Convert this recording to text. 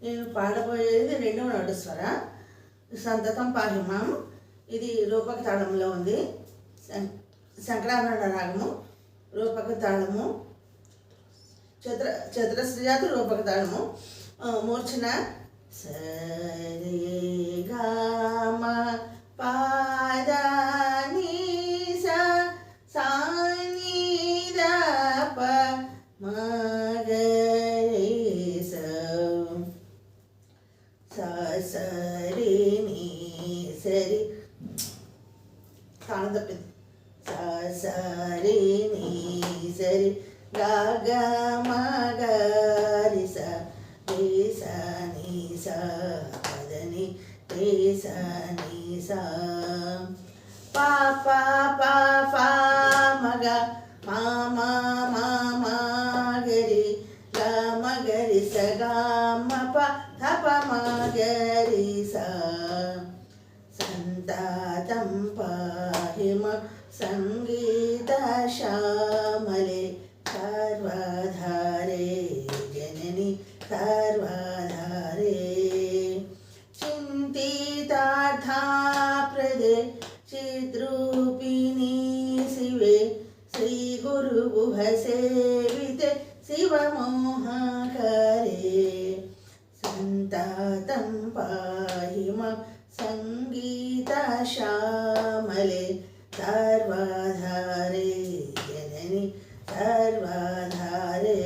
నేను పాడబోయేది రెండవ నాటు స్వర సంతతం పాహిమాం. ఇది రూపక తాళంలో ఉంది. శంకరాభరణ రాగము, రూపక తాళము, చతురస్రజాతి రూపక తాళము. మూర్ఛన సరే గామ పాద సానిదప మగరి సరి నీ సరి తాళం తప్పింది. సరి నీ సరి గ మగరి స రే స నీ స పదని రే స నీ స పా పా పా పా మగ మా మా మా మగరి గ మగరి స గ మ ప ధ ప మగరి స సంతాతం పాహిమ సంగీత శ్యామలే సర్వధారే జనని సర్వధారే చింతితార్థాప్రదే చిద్రూపిణీ శివే శ్రీ గురుగుహ సేవితే శివమోహకరే సంతాతం పాహిమ సంగీత శ్యామలే సర్వధారే జనని సర్వధారే